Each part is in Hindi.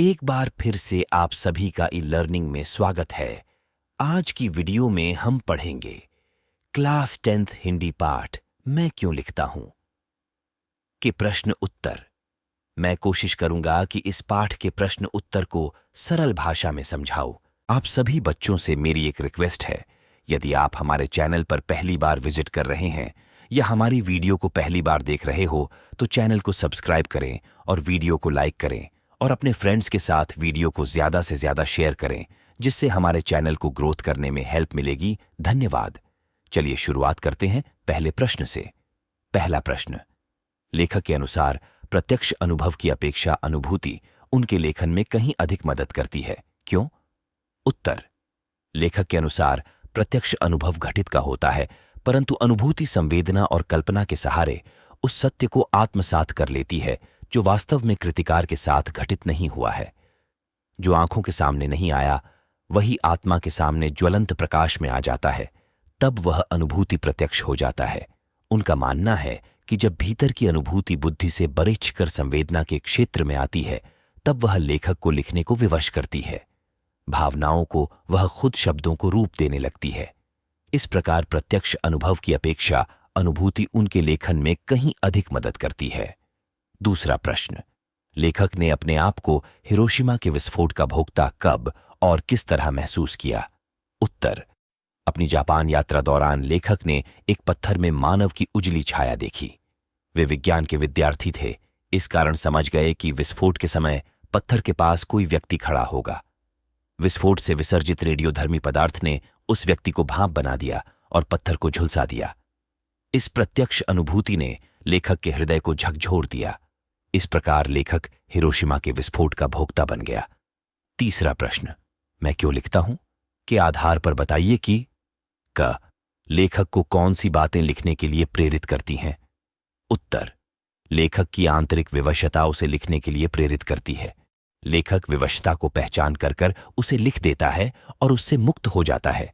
एक बार फिर से आप सभी का ई लर्निंग में स्वागत है। आज की वीडियो में हम पढ़ेंगे क्लास 10th हिंदी पाठ मैं क्यों लिखता हूं के प्रश्न उत्तर। मैं कोशिश करूंगा कि इस पाठ के प्रश्न उत्तर को सरल भाषा में समझाऊं। आप सभी बच्चों से मेरी एक रिक्वेस्ट है, यदि आप हमारे चैनल पर पहली बार विजिट कर रहे हैं या हमारी वीडियो को पहली बार देख रहे हो तो चैनल को सब्सक्राइब करें और वीडियो को लाइक करें और अपने फ्रेंड्स के साथ वीडियो को ज्यादा से ज्यादा शेयर करें, जिससे हमारे चैनल को ग्रोथ करने में हेल्प मिलेगी। धन्यवाद। चलिए शुरुआत करते हैं पहले प्रश्न से। पहला प्रश्न, लेखक के अनुसार प्रत्यक्ष अनुभव की अपेक्षा अनुभूति उनके लेखन में कहीं अधिक मदद करती है, क्यों? उत्तर, लेखक के अनुसार प्रत्यक्ष अनुभव घटित का होता है, परंतु अनुभूति संवेदना और कल्पना के सहारे उस सत्य को आत्मसात कर लेती है जो वास्तव में कृतिकार के साथ घटित नहीं हुआ है। जो आंखों के सामने नहीं आया वही आत्मा के सामने ज्वलंत प्रकाश में आ जाता है, तब वह अनुभूति प्रत्यक्ष हो जाता है। उनका मानना है कि जब भीतर की अनुभूति बुद्धि से बरछ कर संवेदना के क्षेत्र में आती है, तब वह लेखक को लिखने को विवश करती है। भावनाओं को वह खुद शब्दों को रूप देने लगती है। इस प्रकार प्रत्यक्ष अनुभव की अपेक्षा अनुभूति उनके लेखन में कहीं अधिक मदद करती है। दूसरा प्रश्न, लेखक ने अपने आप को हिरोशिमा के विस्फोट का भोक्ता कब और किस तरह महसूस किया? उत्तर, अपनी जापान यात्रा दौरान लेखक ने एक पत्थर में मानव की उजली छाया देखी। वे विज्ञान के विद्यार्थी थे, इस कारण समझ गए कि विस्फोट के समय पत्थर के पास कोई व्यक्ति खड़ा होगा। विस्फोट से विसर्जित रेडियोधर्मी पदार्थ ने उस व्यक्ति को भाप बना दिया और पत्थर को झुलसा दिया। इस प्रत्यक्ष अनुभूति ने लेखक के हृदय को झकझोर दिया। इस प्रकार लेखक हिरोशिमा के विस्फोट का भोक्ता बन गया। तीसरा प्रश्न, मैं क्यों लिखता हूं के आधार पर बताइए कि क लेखक को कौन सी बातें लिखने के लिए प्रेरित करती हैं? उत्तर, लेखक की आंतरिक विवशता उसे लिखने के लिए प्रेरित करती है। लेखक विवशता को पहचान कर उसे लिख देता है और उससे मुक्त हो जाता है।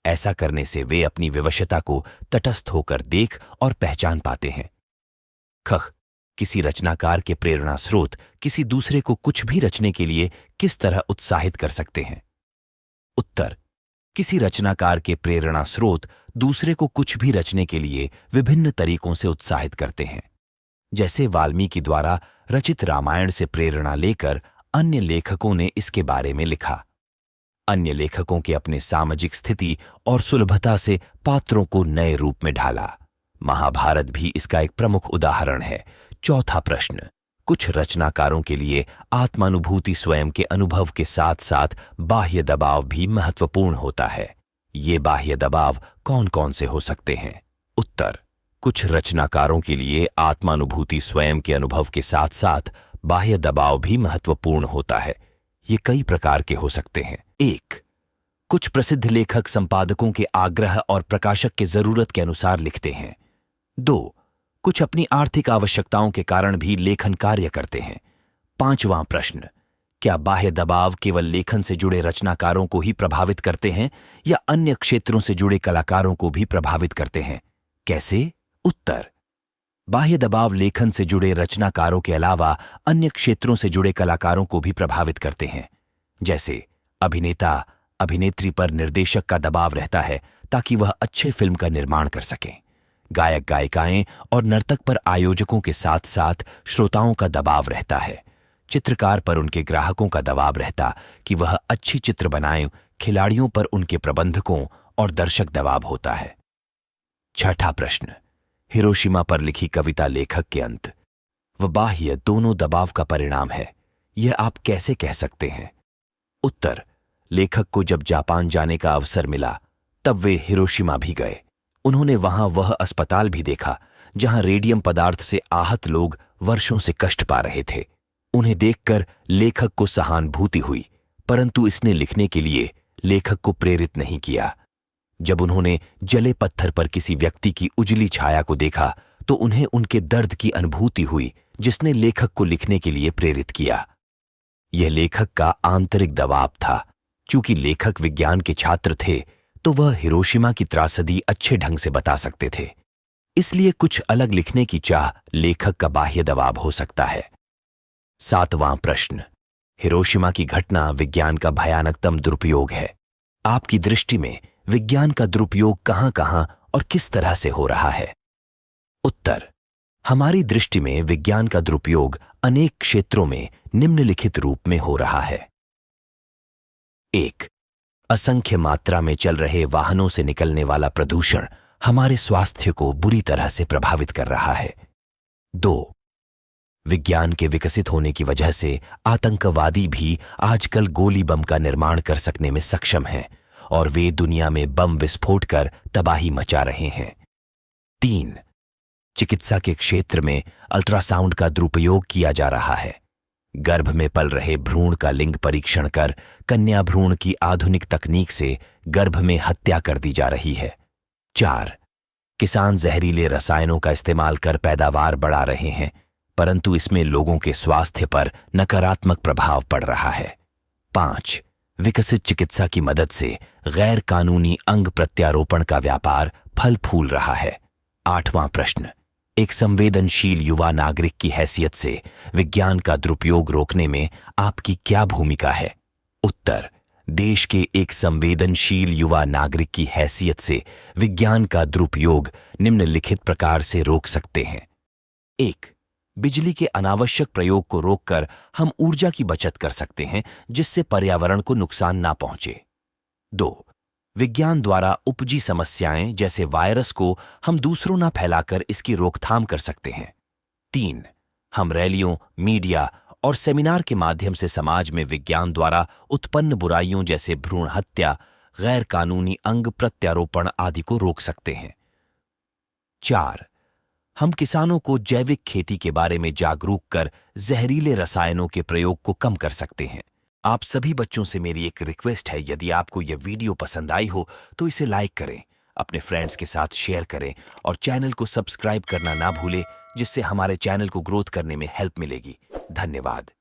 ऐसा करने से वे अपनी विवशता को तटस्थ होकर देख और पहचान पाते हैं। ख, किसी रचनाकार के प्रेरणा स्रोत किसी दूसरे को कुछ भी रचने के लिए किस तरह उत्साहित कर सकते हैं? उत्तर, किसी रचनाकार के प्रेरणा स्रोत दूसरे को कुछ भी रचने के लिए विभिन्न तरीकों से उत्साहित करते हैं। जैसे वाल्मीकि द्वारा रचित रामायण से प्रेरणा लेकर अन्य लेखकों ने इसके बारे में लिखा। अन्य लेखकों के अपने सामाजिक स्थिति और सुलभता से पात्रों को नए रूप में ढाला। महाभारत भी इसका एक प्रमुख उदाहरण है। चौथा प्रश्न, कुछ रचनाकारों के लिए आत्मानुभूति स्वयं के अनुभव के साथ साथ बाह्य दबाव भी महत्वपूर्ण होता है। ये बाह्य दबाव कौन कौन से हो सकते हैं? उत्तर, कुछ रचनाकारों के लिए आत्मानुभूति स्वयं के अनुभव के साथ साथ बाह्य दबाव भी महत्वपूर्ण होता है। ये कई प्रकार के हो सकते हैं। 1. कुछ प्रसिद्ध लेखक संपादकों के आग्रह और प्रकाशक के जरूरत के अनुसार लिखते हैं। 2. कुछ अपनी आर्थिक आवश्यकताओं के कारण भी लेखन कार्य करते हैं। 5वां प्रश्न, क्या बाह्य दबाव केवल लेखन से जुड़े रचनाकारों को ही प्रभावित करते हैं या अन्य क्षेत्रों से जुड़े कलाकारों को भी प्रभावित करते हैं? कैसे? उत्तर, बाह्य दबाव लेखन से जुड़े रचनाकारों के अलावा अन्य क्षेत्रों से जुड़े कलाकारों को भी प्रभावित करते हैं। जैसे अभिनेता अभिनेत्री पर निर्देशक का दबाव रहता है ताकि वह अच्छे फिल्म का निर्माण कर सकें। गायक गायिकाएं और नर्तक पर आयोजकों के साथ साथ श्रोताओं का दबाव रहता है। चित्रकार पर उनके ग्राहकों का दबाव रहता कि वह अच्छी चित्र बनाएं। खिलाड़ियों पर उनके प्रबंधकों और दर्शक दबाव होता है। 6ठा प्रश्न, हिरोशिमा पर लिखी कविता लेखक के अंत व बाह्य दोनों दबाव का परिणाम है, यह आप कैसे कह सकते हैं? उत्तर, लेखक को जब जापान जाने का अवसर मिला तब वे हिरोशिमा भी गए। उन्होंने वहां वह अस्पताल भी देखा जहां रेडियम पदार्थ से आहत लोग वर्षों से कष्ट पा रहे थे। उन्हें देखकर लेखक को सहानुभूति हुई, परंतु इसने लिखने के लिए लेखक को प्रेरित नहीं किया। जब उन्होंने जले पत्थर पर किसी व्यक्ति की उजली छाया को देखा तो उन्हें उनके दर्द की अनुभूति हुई, जिसने लेखक को लिखने के लिए प्रेरित किया। यह लेखक का आंतरिक दबाव था। चूंकि लेखक विज्ञान के छात्र थे तो वह हिरोशिमा की त्रासदी अच्छे ढंग से बता सकते थे, इसलिए कुछ अलग लिखने की चाह लेखक का बाह्य दबाव हो सकता है। 7वां प्रश्न, हिरोशिमा की घटना विज्ञान का भयानकतम दुरुपयोग है। आपकी दृष्टि में विज्ञान का दुरुपयोग कहां-कहां और किस तरह से हो रहा है? उत्तर: हमारी दृष्टि में विज्ञान का दुरुपयोग अनेक क्षेत्रों में निम्नलिखित रूप में हो रहा है। 1. असंख्य मात्रा में चल रहे वाहनों से निकलने वाला प्रदूषण हमारे स्वास्थ्य को बुरी तरह से प्रभावित कर रहा है। 2. विज्ञान के विकसित होने की वजह से आतंकवादी भी आजकल गोली बम का निर्माण कर सकने में सक्षम हैं और वे दुनिया में बम विस्फोट कर तबाही मचा रहे हैं। 3. चिकित्सा के क्षेत्र में अल्ट्रासाउंड का दुरुपयोग किया जा रहा है। गर्भ में पल रहे भ्रूण का लिंग परीक्षण कर कन्या भ्रूण की आधुनिक तकनीक से गर्भ में हत्या कर दी जा रही है। 4. किसान जहरीले रसायनों का इस्तेमाल कर पैदावार बढ़ा रहे हैं, परंतु इसमें लोगों के स्वास्थ्य पर नकारात्मक प्रभाव पड़ रहा है। 5. विकसित चिकित्सा की मदद से गैर कानूनी अंग प्रत्यारोपण का व्यापार फल फूल रहा है। 8वां प्रश्न: एक संवेदनशील युवा नागरिक की हैसियत से विज्ञान का दुरुपयोग रोकने में आपकी क्या भूमिका है? उत्तर: देश के एक संवेदनशील युवा नागरिक की हैसियत से विज्ञान का दुरुपयोग निम्नलिखित प्रकार से रोक सकते हैं। 1. बिजली के अनावश्यक प्रयोग को रोककर हम ऊर्जा की बचत कर सकते हैं, जिससे पर्यावरण को नुकसान ना पहुंचे। 2. विज्ञान द्वारा उपजी समस्याएं जैसे वायरस को हम दूसरों ना फैलाकर इसकी रोकथाम कर सकते हैं। 3. हम रैलियों, मीडिया और सेमिनार के माध्यम से समाज में विज्ञान द्वारा उत्पन्न बुराइयों जैसे भ्रूण हत्या, गैर कानूनी अंग प्रत्यारोपण आदि को रोक सकते हैं। 4. हम किसानों को जैविक खेती के बारे में जागरूक कर जहरीले रसायनों के प्रयोग को कम कर सकते हैं। आप सभी बच्चों से मेरी एक रिक्वेस्ट है, यदि आपको यह वीडियो पसंद आई हो तो इसे लाइक करें, अपने फ्रेंड्स के साथ शेयर करें और चैनल को सब्सक्राइब करना ना भूलें, जिससे हमारे चैनल को ग्रोथ करने में हेल्प मिलेगी। धन्यवाद।